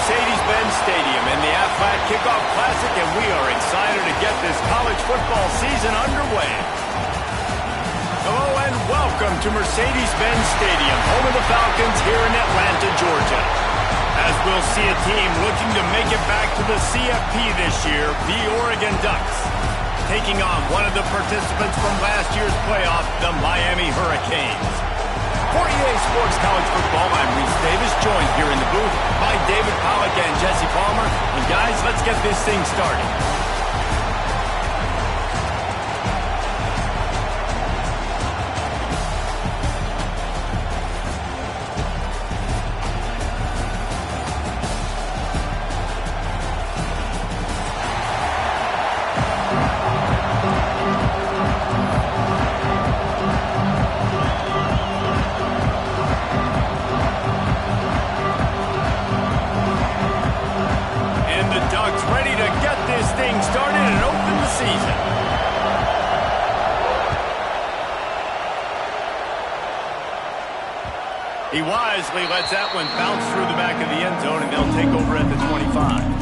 Mercedes-Benz Stadium in the Aflac Kickoff Classic, and we are excited to get this college football season underway. Hello and welcome to Mercedes-Benz Stadium, home of the Falcons here in Atlanta, Georgia. As we'll see a team looking to make it back to the CFP this year, the Oregon Ducks, taking on one of the participants from last year's playoff, the Miami Hurricanes. For EA Sports College Football, I'm Reese Davis, joined here in the booth by David Pollack and Jesse Palmer. And guys, let's get this thing started. He wisely lets that one bounce through the back of the end zone, and they'll take over at the 25.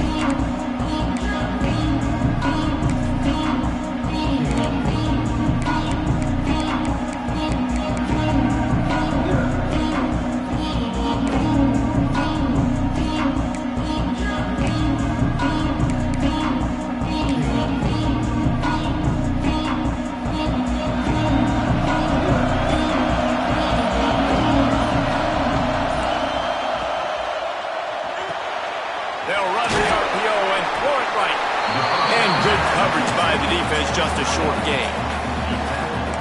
Just a short game.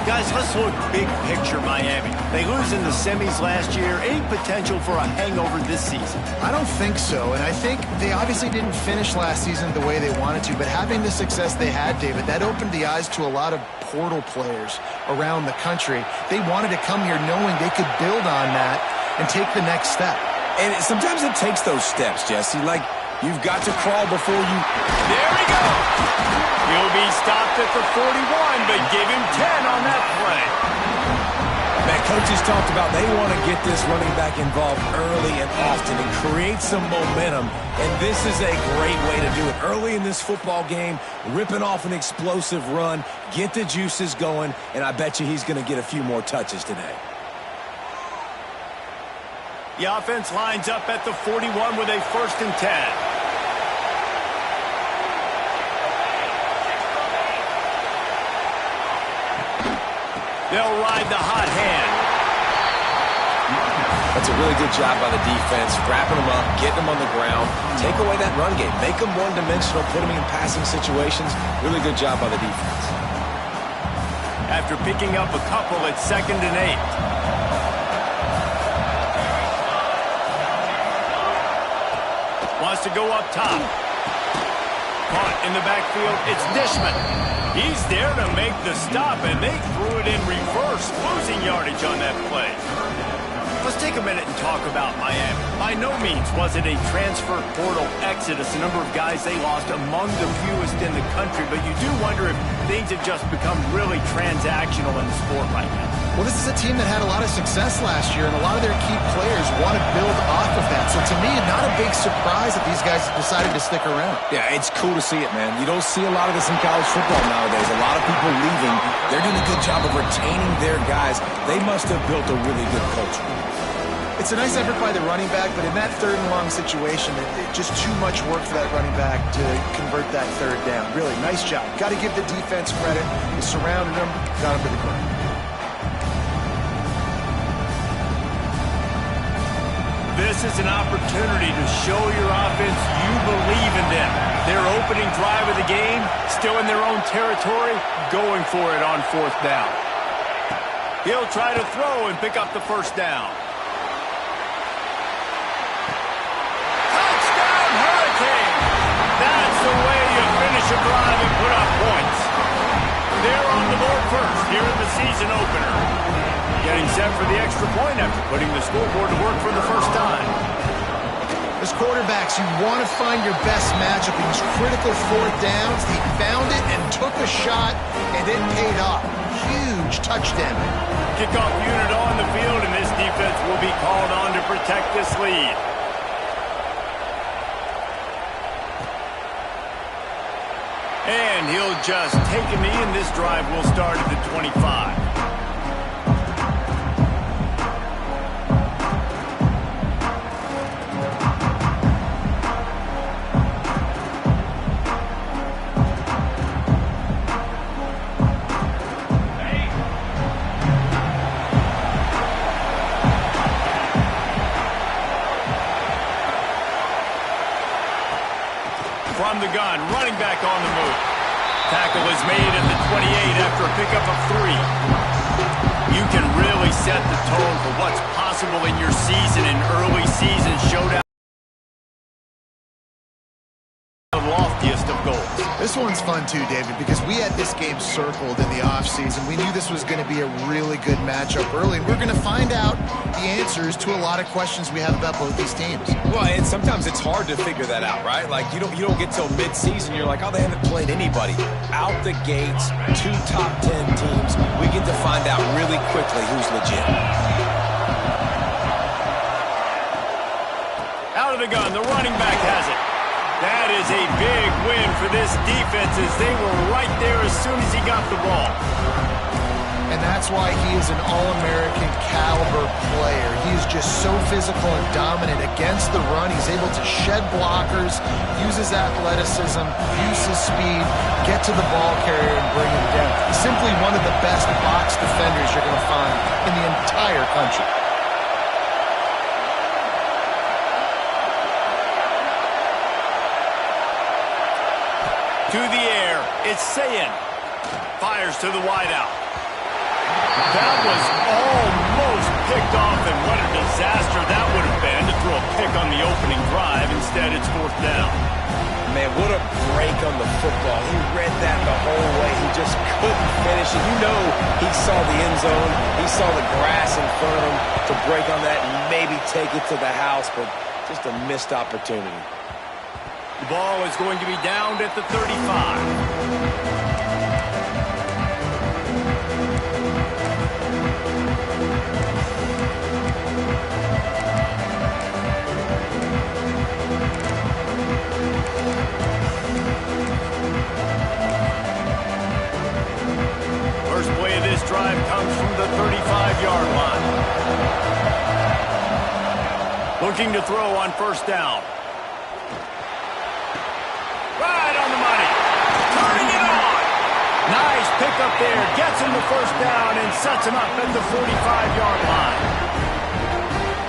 Guys, let's look big picture Miami. They lose in the semis last year. Any potential for a hangover this season? I don't think so, and I think they obviously didn't finish last season the way they wanted to, but having the success they had, David, that opened the eyes to a lot of portal players around the country. They wanted to come here knowing they could build on that and take the next step. And sometimes it takes those steps, Jesse. Like, you've got to crawl before you... There we go! He'll be stopped at the 41, but give him 10 on that play. Man, coaches talked about they want to get this running back involved early and often and create some momentum, and this is a great way to do it. Early in this football game, ripping off an explosive run, get the juices going, and I bet you he's going to get a few more touches today. The offense lines up at the 41 with a 1st and 10. They'll ride the hot hand. That's a really good job by the defense, wrapping them up, getting them on the ground, take away that run game, make them one-dimensional, put them in passing situations. Really good job by the defense. After picking up a couple, it's 2nd and 8. Wants to go up top. Caught in the backfield, it's Dishman. He's there to make the stop, and they threw it in reverse, losing yardage on that play. Let's take a minute and talk about Miami. By no means was it a transfer portal exodus, a number of guys they lost among the fewest in the country, but you do wonder if things have just become really transactional in the sport right now. Well, this is a team that had a lot of success last year, and a lot of their key players want to build off of that. So to me, not a big surprise that these guys decided to stick around. Yeah, it's cool to see it, man. You don't see a lot of this in college football nowadays. A lot of people leaving. They're doing a good job of retaining their guys. They must have built a really good culture. It's a nice effort by the running back, but in that 3rd and long situation, it just too much work for that running back to convert that 3rd down. Really, nice job. Got to give the defense credit. They surrounded him, got him to the ground. This is an opportunity to show your offense you believe in them. Their opening drive of the game, still in their own territory, going for it on 4th down. He'll try to throw and pick up the 1st down. Touchdown, Hurricane! That's the way you finish a drive and put up points. They're on the board first here in the season opener. Getting set for the extra point after putting the scoreboard to work for the 1st time. As quarterbacks, you want to find your best matchup in these critical 4th downs. He found it and took a shot, and it paid off. Huge touchdown. Kickoff unit on the field, and this defense will be called on to protect this lead. And he'll just take a knee, and this drive will start at the 25. From the gun, running back on the move. Tackle is made at the 28 after a pickup of 3. You can really set the tone for what's possible in your season and early season showdown. The loftiest of goals. This one's fun too, David, because we had this game circled in the offseason. We knew this was going to be a really good matchup early, and we're going to find out the answers to a lot of questions we have about both these teams. Well, and sometimes it's hard to figure that out, right? Like, you don't get till mid-season, you're like, oh, they haven't played anybody. Out the gates, 2 top 10 teams, we get to find out really quickly who's legit. Out of the gun, the running back has it. That is a big win for this defense as they were right there as soon as he got the ball. And that's why he is an All-American caliber player. He is just so physical and dominant against the run. He's able to shed blockers, use his athleticism, use his speed, get to the ball carrier and bring him down. He's simply one of the best box defenders you're going to find in the entire country. To the air, it's Sayin. Fires to the wideout. That was almost picked off, and what a disaster that would have been to throw a pick on the opening drive. Instead, it's 4th down. Man, what a break on the football. He read that the whole way. He just couldn't finish it. You know he saw the end zone. He saw the grass in front of him to break on that and maybe take it to the house, but just a missed opportunity. The ball is going to be downed at the 35. First play of this drive comes from the 35-yard line. Looking to throw on 1st down. Right on the money. Turning it on. Nice pickup there. Gets him the 1st down and sets him up at the 45-yard line.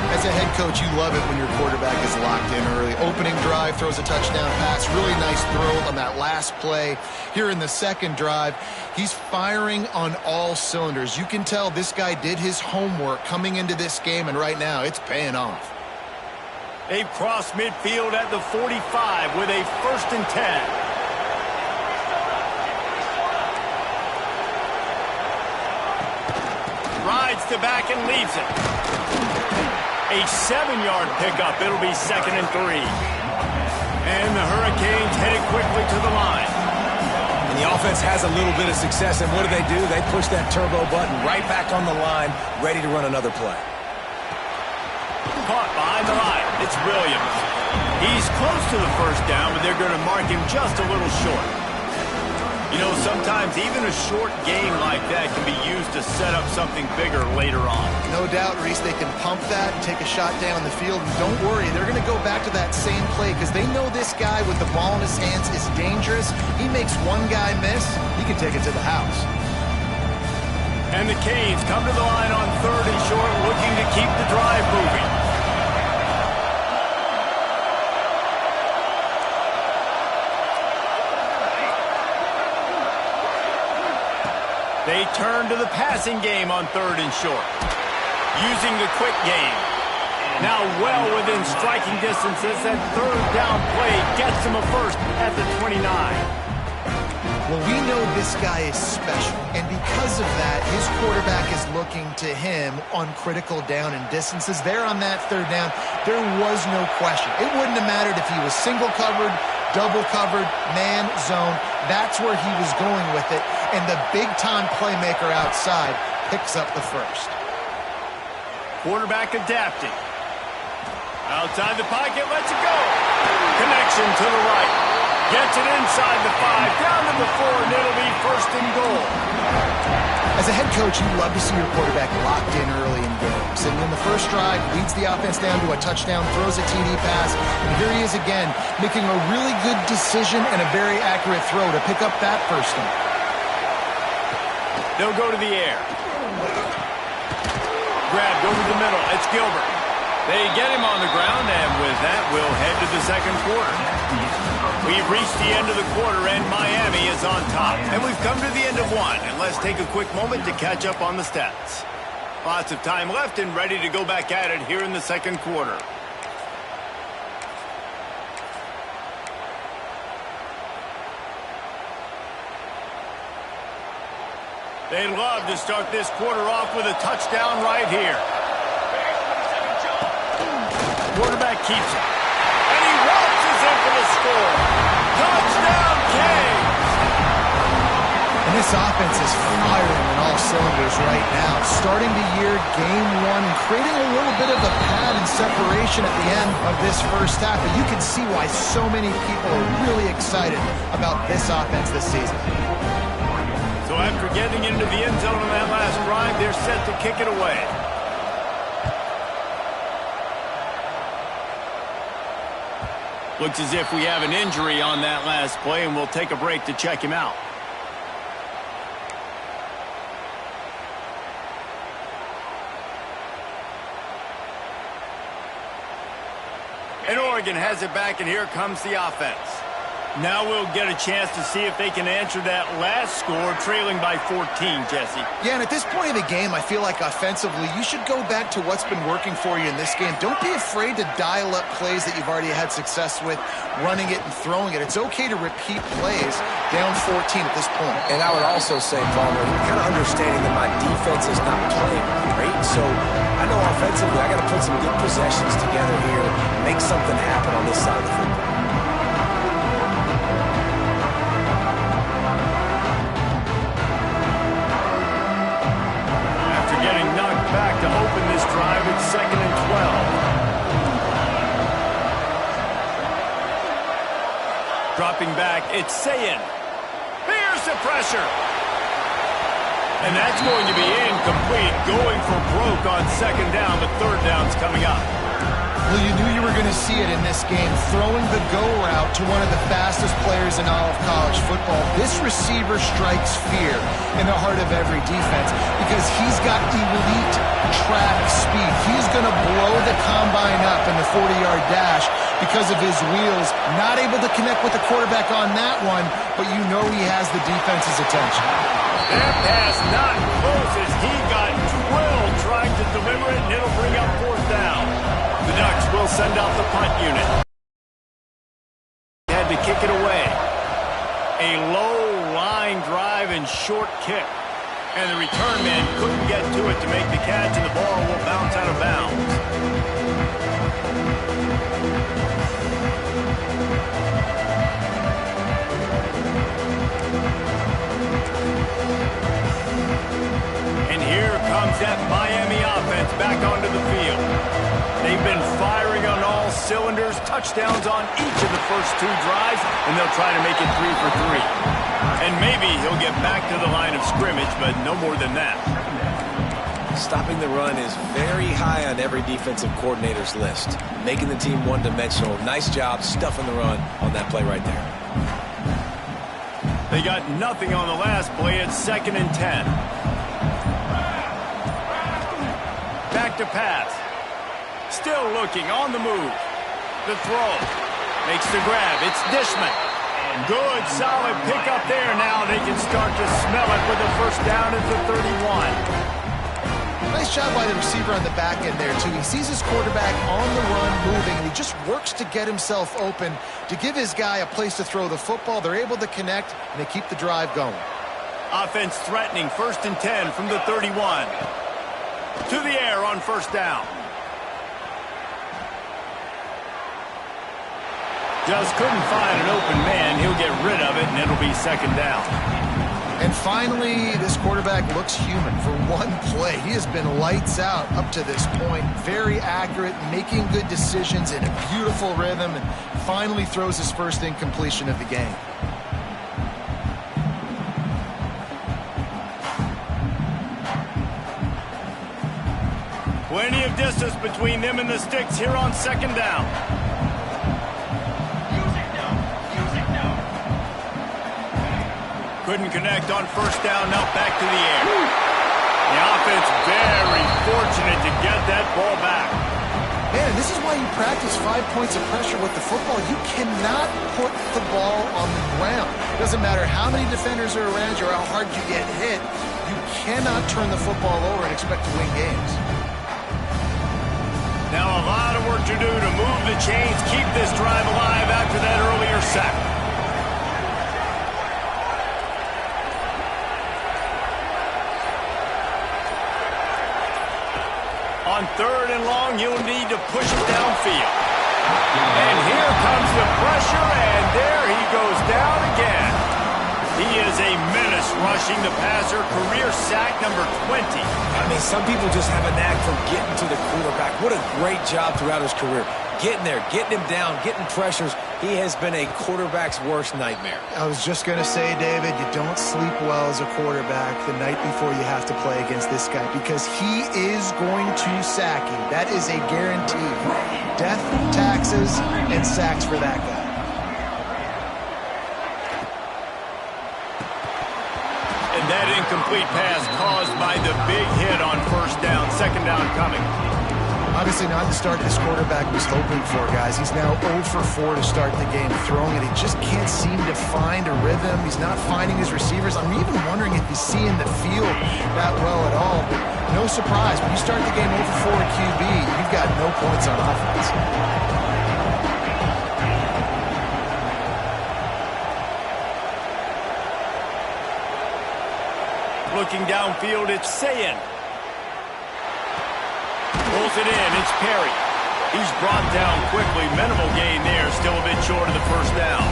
As a head coach, you love it when your quarterback is locked in early. Opening drive, throws a touchdown pass. Really nice throw on that last play. Here in the 2nd drive, he's firing on all cylinders. You can tell this guy did his homework coming into this game, and right now it's paying off. They've crossed midfield at the 45 with a 1st and 10. Rides to back and leaves it. A 7-yard pickup. It'll be 2nd and 3. And the Hurricanes headed quickly to the line. And the offense has a little bit of success, and what do? They push that turbo button right back on the line, ready to run another play. Caught behind the line. It's Williams. He's close to the 1st down, but they're going to mark him just a little short. You know, sometimes even a short game like that can be used to set up something bigger later on. No doubt, Reese, they can pump that and take a shot down the field. And don't worry, they're going to go back to that same play because they know this guy with the ball in his hands is dangerous. He makes one guy miss, he can take it to the house. And the Canes come to the line on 3rd and short, looking to keep the drive moving. They turn to the passing game on 3rd and short. Using the quick game. Now well within striking distances. That 3rd down play gets him a 1st at the 29. Well, we know this guy is special, and because of that, his quarterback is looking to him on critical down and distances. There on that 3rd down, there was no question. It wouldn't have mattered if he was single covered, double covered, man, zone. That's where he was going with it, and the big-time playmaker outside picks up the 1st. Quarterback adapting. Outside the pocket, lets it go. Connection to the right. Gets it inside the 5, down to the 4, and it'll be first and goal. As a head coach, you love to see your quarterback locked in early in games. And in the first drive, leads the offense down to a touchdown, throws a TD pass, and here he is again, making a really good decision and a very accurate throw to pick up that first down. They'll go to the air. Grabbed over the middle. It's Gilbert. They get him on the ground, and with that, we'll head to the second quarter. We've reached the end of the quarter, and Miami is on top. And we've come to the end of one, and let's take a quick moment to catch up on the stats. Lots of time left and ready to go back at it here in the second quarter. They'd love to start this quarter off with a touchdown right here. Quarterback keeps it. And he waltzes in for the score. Touchdown, Kings! And this offense is firing on all cylinders right now. Starting the year, game one, and creating a little bit of a pad and separation at the end of this first half. And you can see why so many people are really excited about this offense this season. So after getting into the end zone on that last drive, they're set to kick it away. Looks as if we have an injury on that last play, and we'll take a break to check him out. And Oregon has it back, and here comes the offense. Now we'll get a chance to see if they can answer that last score, trailing by 14, Jesse. Yeah, and at this point of the game, I feel like offensively, you should go back to what's been working for you in this game. Don't be afraid to dial up plays that you've already had success with, running it and throwing it. It's okay to repeat plays down 14 at this point. And I would also say, Palmer, kind of understanding that my defense is not playing great, so I know offensively I got to put some good possessions together here, make something happen on this side of the football. Back to open this drive. It's 2nd and 12. Dropping back, it's Sayin. Here's the pressure. And that's going to be incomplete. Going for broke on 2nd down, but 3rd down's coming up. Well, you knew you were going to see it in this game, throwing the go route to one of the fastest players in all of college football. This receiver strikes fear in the heart of every defense because he's got elite track speed. He's going to blow the combine up in the 40-yard dash because of his wheels. Not able to connect with the quarterback on that one, but you know he has the defense's attention. That pass not close as he got drilled trying to deliver it, and it'll bring up 4th down. The Ducks will send out the punt unit. Had to kick it away. A low line drive and short kick. And the return man couldn't get to it to make the catch, and the ball will bounce out of bounds. And here comes that Miami offense back onto the field. They've been firing on all cylinders, touchdowns on each of the first 2 drives, and they'll try to make it 3 for 3. And maybe he'll get back to the line of scrimmage, but no more than that. Stopping the run is very high on every defensive coordinator's list. Making the team one-dimensional. Nice job stuffing the run on that play right there. They got nothing on the last play. It's 2nd and 10. Back to pass. Still looking, on the move. The throw. Makes the grab. It's Dishman. Good, solid pickup there. Now they can start to smell it with a 1st down at the 31. Nice job by the receiver on the back end there, too. He sees his quarterback on the run moving, and he just works to get himself open to give his guy a place to throw the football. They're able to connect, and they keep the drive going. Offense threatening, 1st and 10 from the 31. To the air on 1st down. Just couldn't find an open man. He'll get rid of it, and it'll be 2nd down. And finally, this quarterback looks human for one play. He has been lights out up to this point. Very accurate, making good decisions in a beautiful rhythm, and finally throws his first incompletion of the game. Plenty of distance between them and the sticks here on second down. Couldn't connect on first down, now back to the air. The offense very fortunate to get that ball back. Man, this is why you practice 5 points of pressure with the football. You cannot put the ball on the ground. It doesn't matter how many defenders are around you or how hard you get hit. You cannot turn the football over and expect to win games. Now a lot of work to do to move the chains, keep this drive alive after that earlier sack. On third and long, you'll need to push it downfield. And here comes the pressure, and there he goes down again. He is a menace rushing the passer, career sack number 20. I mean, some people just have a knack for getting to the quarterback. What a great job throughout his career. Getting there, getting him down, getting pressures. He has been a quarterback's worst nightmare. I was just going to say, David, you don't sleep well as a quarterback the night before you have to play against this guy because he is going to sack you. That is a guarantee. Death, taxes, and sacks for that guy. And that incomplete pass caused by the big hit on first down. Second down coming. Obviously not the start this quarterback was hoping for, guys. He's now 0 for 4 to start the game throwing it. He just can't seem to find a rhythm. He's not finding his receivers. I'm even wondering if he's seeing the field that well at all. But no surprise, when you start the game 0 for 4 at QB, you've got no points on offense. Looking downfield, it's Sayin. Pulls it in, it's Perry. He's brought down quickly. Minimal gain there, still a bit short of the first down.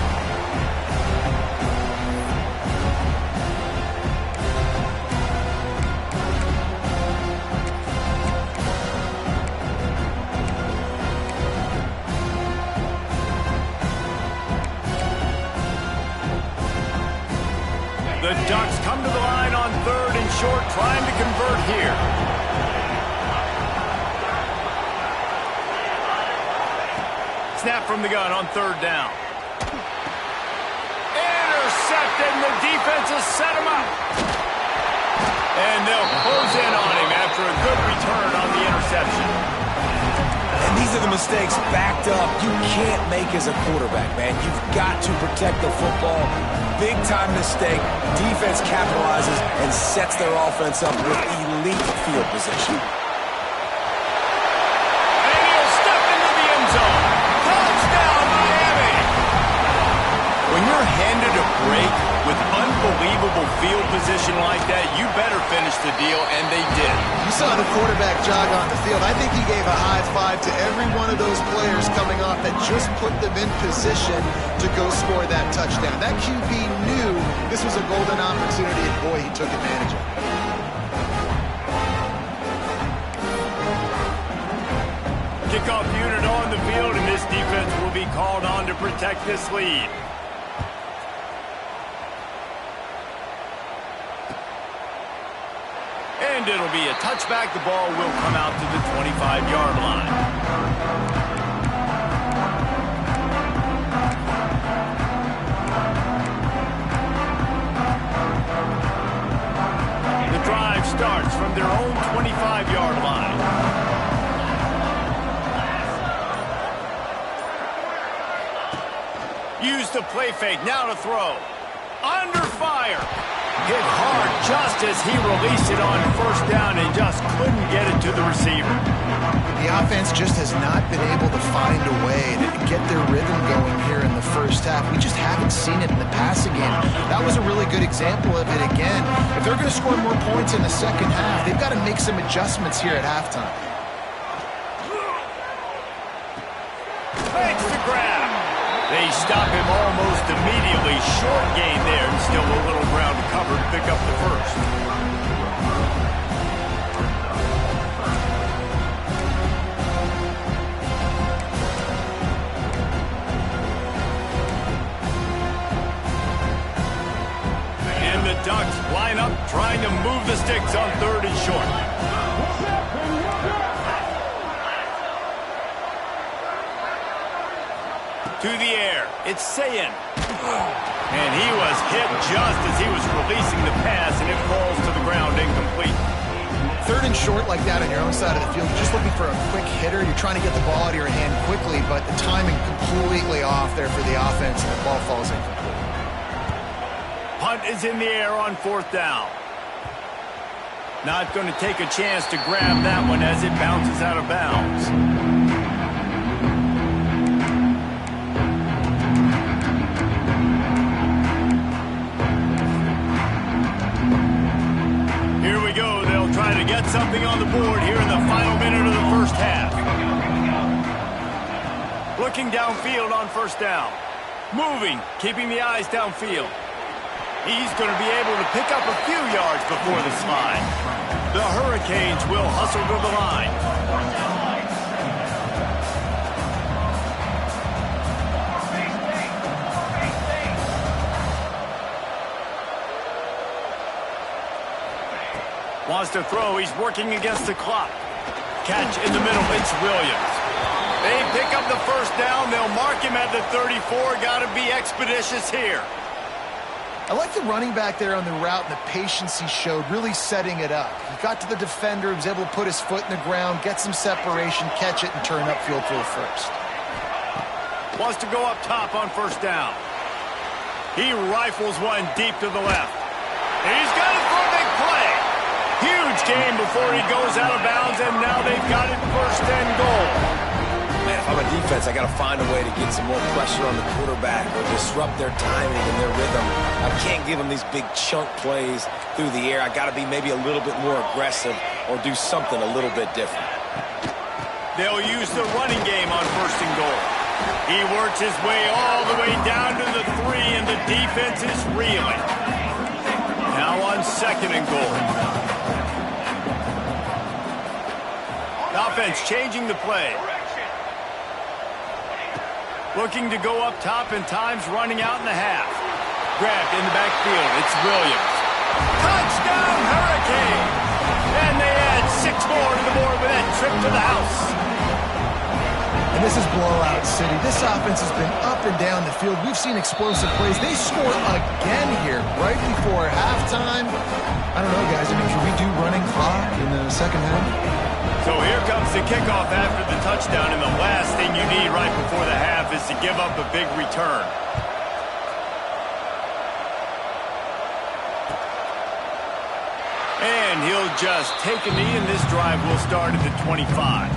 The Ducks come to the line on third and short, trying to convert here. Snap from the gun on third down. Intercepted, and the defense has set him up. And they'll close in on him after a good return on the interception. And these are the mistakes backed up you can't make as a quarterback, man. You've got to protect the football. Big-time mistake. Defense capitalizes and sets their offense up with elite field position. And he'll step into the end zone. Touchdown, Miami! When you're handed a break with unbelievable field position like that, you better finish the deal, and they did. You saw the quarterback jog on the field. I think he gave a high five to every one of those players coming off that just put them in position to go score that touchdown. That QB knew this was a golden opportunity, and boy, he took advantage of it. Kickoff unit on the field, and this defense will be called on to protect this lead. And it'll be a touchback. The ball will come out to the 25-yard line. The drive starts from their own 25-yard line. Use the play fake, now to throw. Under fire. Hit hard just as he released it on first down and just couldn't get it to the receiver. The offense just has not been able to find a way to get their rhythm going here in the first half. We just haven't seen it in the passing game. That was a really good example of it again. If they're going to score more points in the second half, they've got to make some adjustments here at halftime. Makes the grab. They stop him almost immediately. Short gain there, and still a little ground to cover to pick up the first. line up trying to move the sticks on 3rd and short. To the air, it's Sayin. And he was hit just as he was releasing the pass, and it falls to the ground incomplete. 3rd and short like that on your own side of the field, just looking for a quick hitter. You're trying to get the ball out of your hand quickly, but the timing completely off there for the offense, and the ball falls incomplete. Punt is in the air on 4th down. Not going to take a chance to grab that one as it bounces out of bounds. Here we go. They'll try to get something on the board here in the final minute of the first half. Looking downfield on 1st down. Moving, keeping the eyes downfield. He's going to be able to pick up a few yards before the slide. The Hurricanes will hustle to the line. Wants to throw. He's working against the clock. Catch in the middle. It's Williams. They pick up the 1st down. They'll mark him at the 34. Got to be expeditious here. I like the running back there on the route and the patience he showed, really setting it up. He got to the defender, was able to put his foot in the ground, get some separation, catch it, and turn upfield for the 1st. Wants to go up top on 1st down. He rifles one deep to the left. He's got it for a big play. Huge game before he goes out of bounds, and now they've got it 1st and goal. Man, if I'm a defense, I got to find a way to get some more pressure on the quarterback or disrupt their timing and their rhythm. I can't give them these big chunk plays through the air. I got to be maybe a little bit more aggressive or do something a little bit different. They'll use the running game on 1st and goal. He works his way all the way down to the 3, and the defense is reeling. Now on 2nd and goal. The offense changing the play. Looking to go up top, and time's running out in the half. Grabbed in the backfield. It's Williams. Touchdown, Hurricane! And they add 6 more to the board with that trip to the house. And this is blowout city. This offense has been up and down the field. We've seen explosive plays. They score again here right before halftime. I don't know, guys. I mean, can we do running clock in the 2nd half? So here comes the kickoff after the touchdown, and the last thing you need right before the half is to give up a big return. And he'll just take a knee, and this drive will start at the 25.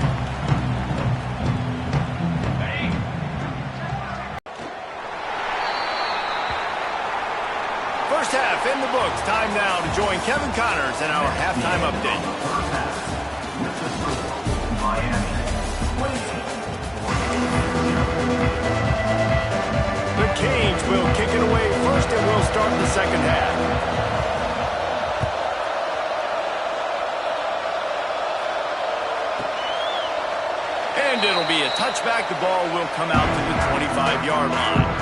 First half in the books. Time now to join Kevin Connors in our halftime update. The Canes will kick it away first, and we'll start the 2nd half. And it'll be a touchback. The ball will come out to the 25-yard line.